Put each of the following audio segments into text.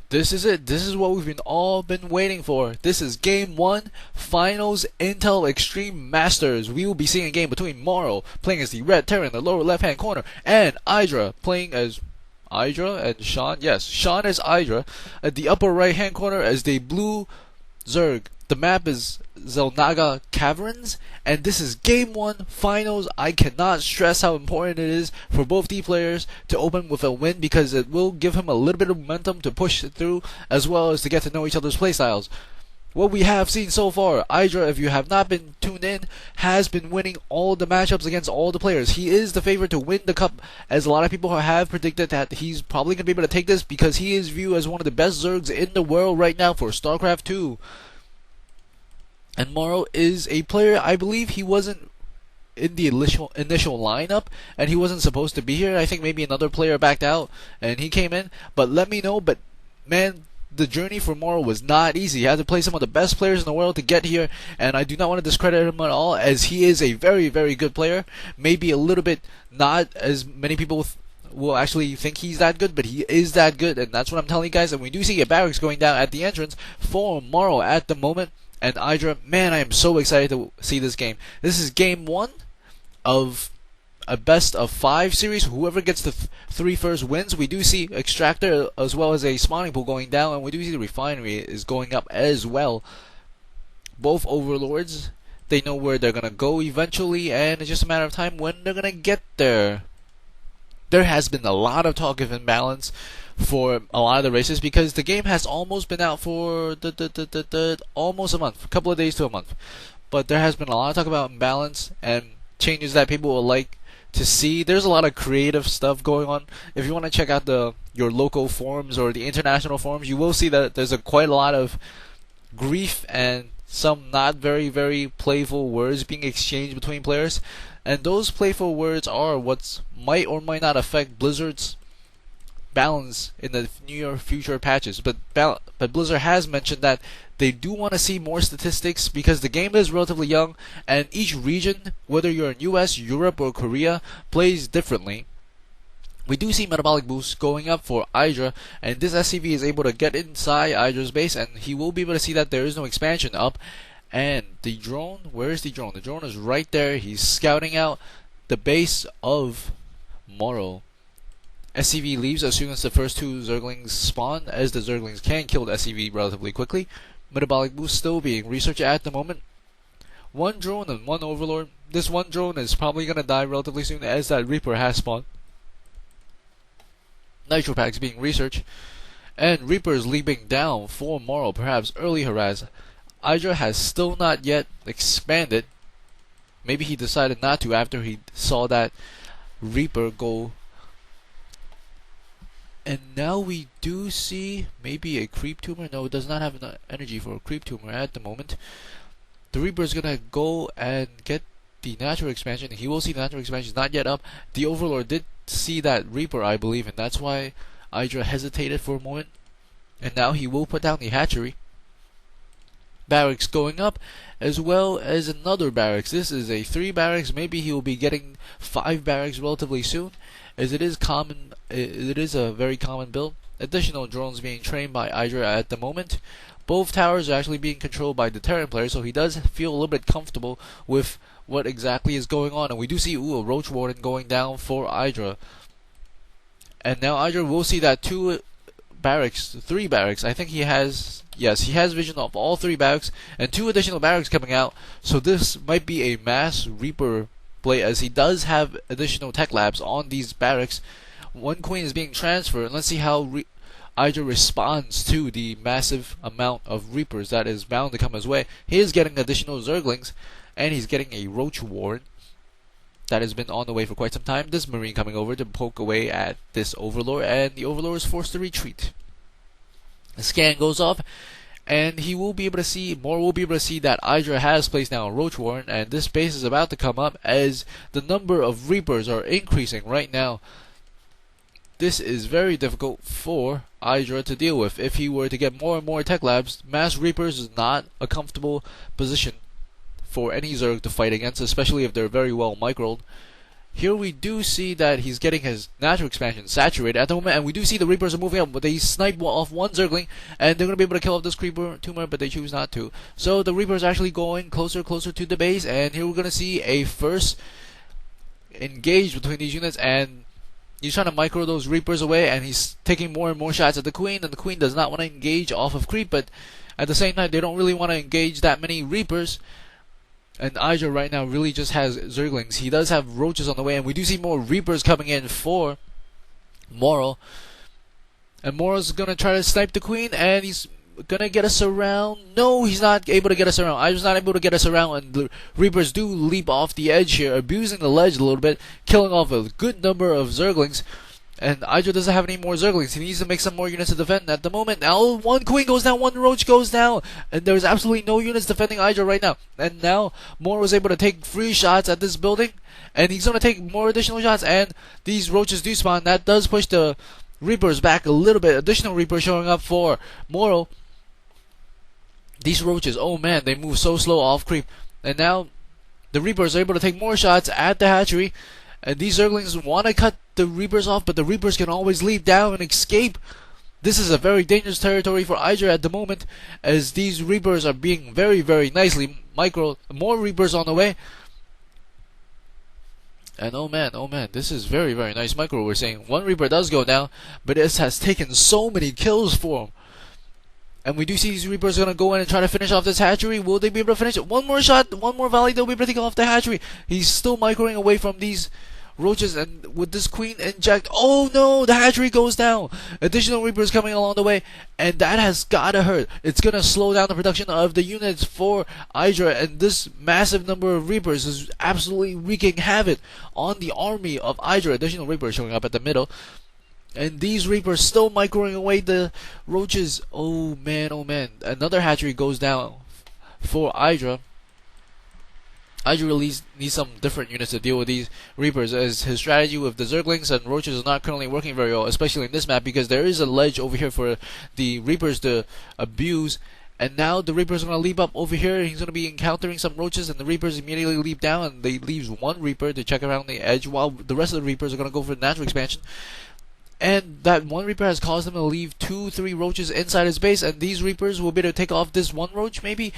This is it. This is what we've all been waiting for. This is Game 1, Finals Intel Extreme Masters. We will be seeing a game between MorroW playing as the Red Terran in the lower left-hand corner, and IdrA playing as IdrA and Sean. Yes, Sean is IdrA at the upper right-hand corner as the blue Zerg. The map is Xel'Naga Caverns, and this is Game 1 Finals. I cannot stress how important it is for both the players to open with a win, because it will give him a little bit of momentum to push it through, as well as to get to know each other's playstyles. What we have seen so far, IdrA, if you have not been tuned in, has been winning all the matchups against all the players. He is the favorite to win the cup, as a lot of people have predicted that he's probably going to be able to take this, because he is viewed as one of the best Zergs in the world right now for StarCraft 2. And MorroW is a player, I believe he wasn't in the initial lineup, and he wasn't supposed to be here. I think maybe another player backed out, and he came in. But let me know, but man, the journey for MorroW was not easy. He had to play some of the best players in the world to get here, and I do not want to discredit him at all, as he is a very, very good player. Maybe a little bit not as many people will actually think he's that good, but he is that good, and that's what I'm telling you guys. And we do see a barracks going down at the entrance for MorroW at the moment. And IdrA, man, I am so excited to see this game. This is Game 1 of a best of 5 series. Whoever gets the 3 first wins. We do see Extractor as well as a spawning pool going down, and we do see the refinery is going up as well. Both overlords, they know where they're going to go eventually, and it's just a matter of time when they're going to get there. There has been a lot of talk of imbalance for a lot of the races, because the game has almost been out for almost a month, a couple of days to a month. But there has been a lot of talk about imbalance and changes that people would like to see. There's a lot of creative stuff going on. If you want to check out your local forums or the international forums, you will see that there's quite a lot of grief and some not very, very playful words being exchanged between players. And those playful words are what might or might not affect Blizzard's balance in the near future patches. But Blizzard has mentioned that they do want to see more statistics, because the game is relatively young, and each region, whether you're in US, Europe, or Korea, plays differently. We do see metabolic boosts going up for IdrA, and this SCV is able to get inside IdrA's base, and he will be able to see that there is no expansion up. And the drone, where is the drone? The drone is right there. He's scouting out the base of MorroW. SCV leaves as soon as the first 2 Zerglings spawn, as the Zerglings can kill the SCV relatively quickly. Metabolic boost still being researched at the moment. 1 drone and 1 overlord. This 1 drone is probably going to die relatively soon, as that Reaper has spawned. Nitro packs being researched, and Reaper is leaping down for MorroW, perhaps early harass. IdrA has still not yet expanded. Maybe he decided not to after he saw that Reaper go. And now we do see maybe a creep tumor. No, it does not have enough energy for a creep tumor at the moment. The Reaper is gonna go and get the natural expansion. He will see the natural expansion is not yet up. The Overlord did see that Reaper, I believe, and that's why IdrA hesitated for a moment. And now he will put down the hatchery. Barracks going up, as well as another barracks. This is a 3 barracks. Maybe he will be getting 5 barracks relatively soon, as it is common. It is a very common build. Additional drones being trained by IdrA at the moment. Both towers are actually being controlled by the Terran player, so he does feel a little bit comfortable with what exactly is going on. And we do see a Roach Warden going down for IdrA. And now IdrA will see that 3 barracks. I think he has, yes, he has vision of all 3 barracks, and 2 additional barracks coming out. So this might be a mass Reaper play, as he does have additional tech labs on these barracks. 1 queen is being transferred, and let's see how IdrA responds to the massive amount of Reapers that is bound to come his way. He is getting additional Zerglings, and he's getting a Roach Warden that has been on the way for quite some time. This Marine coming over to poke away at this Overlord, and the Overlord is forced to retreat. The scan goes off, and he will be able to see, MorroW will be able to see that IdrA has placed down a Roach Warden, and this base is about to come up as the number of Reapers are increasing right now. This is very difficult for IdrA to deal with. If he were to get more and more tech labs, mass Reapers is not a comfortable position for any Zerg to fight against, especially if they're very well microed. here we do see that he's getting his natural expansion saturated at the moment, and we do see the Reapers are moving up, but they snipe off one Zergling, and they're going to be able to kill off this Creeper tumor, but they choose not to. So the Reapers are actually going closer to the base, and here we're going to see a first engage between these units, and he's trying to micro those Reapers away, and he's taking more and more shots at the Queen, and the Queen does not want to engage off of creep, but at the same time, they don't really want to engage that many Reapers. And IdrA right now really just has Zerglings. He does have Roaches on the way, and we do see more Reapers coming in for MorroW. And MorroW's gonna try to snipe the Queen, and he's gonna get us around. No, he's not able to get us around. IdrA's not able to get us around, and the Reapers do leap off the edge here, abusing the ledge a little bit, killing off a good number of Zerglings. And IdrA doesn't have any more Zerglings. He needs to make some more units to defend at the moment. Now, one Queen goes down, one Roach goes down. And there's absolutely no units defending IdrA right now. And now, MorroW was able to take free shots at this building. And he's going to take more additional shots. And these Roaches do spawn. That does push the Reapers back a little bit. Additional Reapers showing up for MorroW. These Roaches, oh man, they move so slow off creep. And now, the Reapers are able to take more shots at the hatchery. And these Zerglings want to cut the Reapers off, but the Reapers can always leap down and escape. This is a very dangerous territory for IdrA at the moment, as these Reapers are being very, very nicely micro. More Reapers on the way. And oh man, this is very, very nice micro. We're saying one Reaper does go down, but it has taken so many kills for him. And we do see these Reapers are going to go in and try to finish off this hatchery. Will they be able to finish it? One more shot, one more volley, they'll be able to take off the hatchery. He's still microing away from these Roaches, and with this Queen inject, oh no, the hatchery goes down. Additional Reapers coming along the way, and that has gotta hurt. It's gonna slow down the production of the units for IdrA, and this massive number of Reapers is absolutely wreaking havoc on the army of IdrA. Additional Reapers showing up at the middle. And these Reapers still microing away the Roaches. Oh man, another hatchery goes down for IdrA. IdrA needs some different units to deal with these Reapers, as his strategy with the Zerglings and Roaches is not currently working very well, especially in this map, because there is a ledge over here for the Reapers to abuse. And now the Reapers are going to leap up over here. He's going to be encountering some Roaches, and the Reapers immediately leap down, and they leaves one Reaper to check around the edge, while the rest of the Reapers are going to go for the natural expansion. And that one Reaper has caused him to leave 2-3 Roaches inside his base, and these Reapers will be able to take off this one Roach, maybe?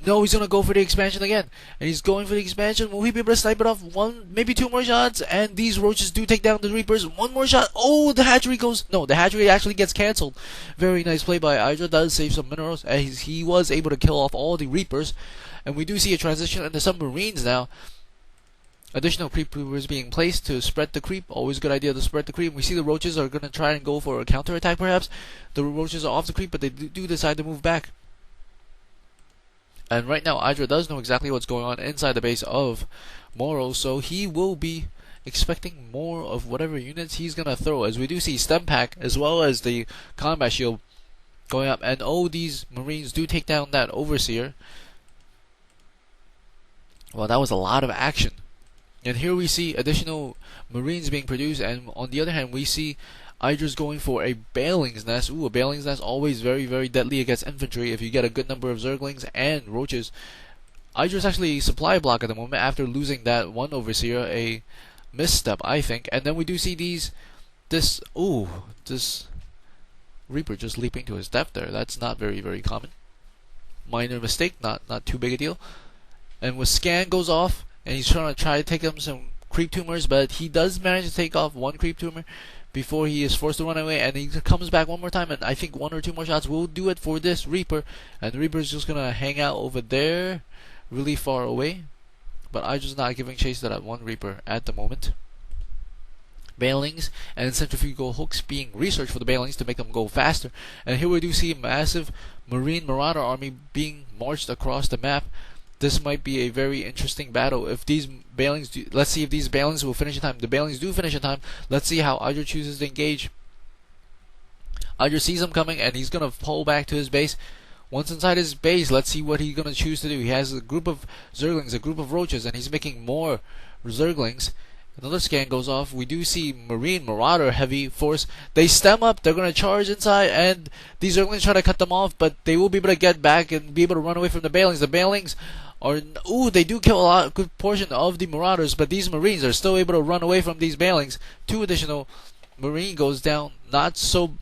No, he's going to go for the expansion again. And he's going for the expansion. Will he be able to snipe it off? One, maybe two more shots? And these Roaches do take down the Reapers. One more shot. Oh, the hatchery goes... No, the hatchery actually gets cancelled. Very nice play by IdrA. Does save some minerals. As he was able to kill off all the Reapers. And we do see a transition into some Marines now. Additional creep Reapers being placed to spread the creep. Always a good idea to spread the creep. We see the Roaches are going to try and go for a counterattack perhaps. The Roaches are off the creep, but they do decide to move back. And right now, IdrA does know exactly what's going on inside the base of MorroW, so he will be expecting more of whatever units he's going to throw, as we do see Stem Pack as well as the Combat Shield going up. And oh, these Marines do take down that Overseer. Well, that was a lot of action. And here we see additional Marines being produced, and on the other hand, we see IdrA's going for a Baling's Nest. Ooh, a Baling's Nest always very, very deadly against infantry if you get a good number of Zerglings and Roaches. IdrA's actually supply block at the moment after losing that one Overseer, a misstep, I think. And then we do see this Reaper just leaping to his death there. That's not very, very common. Minor mistake, not too big a deal. And with Scan goes off, and he's trying to take him some creep tumors, but he does manage to take off one creep tumor before he is forced to run away, and he comes back one more time, and I think one or two more shots will do it for this Reaper, and the Reaper is just gonna hang out over there, really far away. But I'm just not giving chase to that one Reaper at the moment. Balings and centrifugal hooks being researched for the Balings to make them go faster, and here we do see a massive Marine Marauder army being marched across the map. This might be a very interesting battle. If these Balings do, let's see if these Balings will finish in time. The Balings do finish in time. Let's see how IdrA chooses to engage. IdrA sees him coming, and he's going to pull back to his base. Once inside his base, let's see what he's going to choose to do. He has a group of Zerglings, a group of Roaches, and he's making more Zerglings. Another scan goes off. We do see Marine Marauder heavy force. They stem up. They're going to charge inside, and these Zerglings try to cut them off, but they will be able to get back and be able to run away from the Balings. The Balings are, ooh, they do kill a good portion of the Marauders, but these Marines are still able to run away from these Bailings. 2 additional Marine goes down. Not so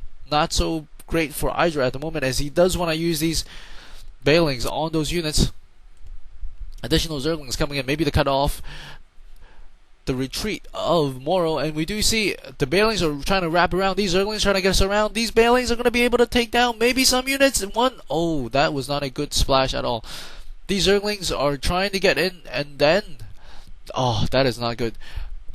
great for IdrA at the moment, as he does want to use these Bailings on those units. Additional Zerglings coming in, maybe to cut off the retreat of MorroW, and we do see the Bailings are trying to wrap around these Zerglings, trying to get us around. These Bailings are going to be able to take down maybe some units. Oh, that was not a good splash at all. These Zerglings are trying to get in, and then, oh, that is not good.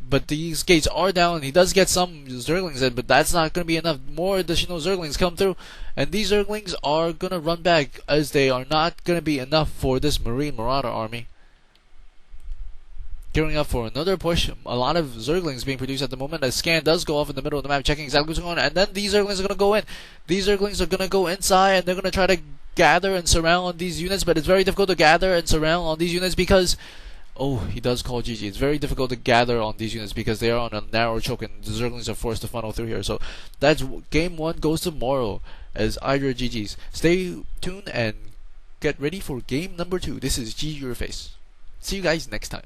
But these gates are down. He does get some Zerglings in, but that's not going to be enough. More additional Zerglings come through, and these Zerglings are going to run back, as they are not going to be enough for this Marine Marauder army. Gearing up for another push. A lot of Zerglings being produced at the moment. A scan does go off in the middle of the map, checking exactly what's going on, and then these Zerglings are going to go in. These Zerglings are going to go inside, and they're going to try to gather and surround on these units, but it's very difficult to gather and surround on these units because, oh, he does call GG. It's very difficult to gather on these units because they are on a narrow choke, and the Zerglings are forced to funnel through here. So that's game 1 goes to MorroW as IdrA GG's. Stay tuned and get ready for game number 2. This is ggurface. See you guys next time.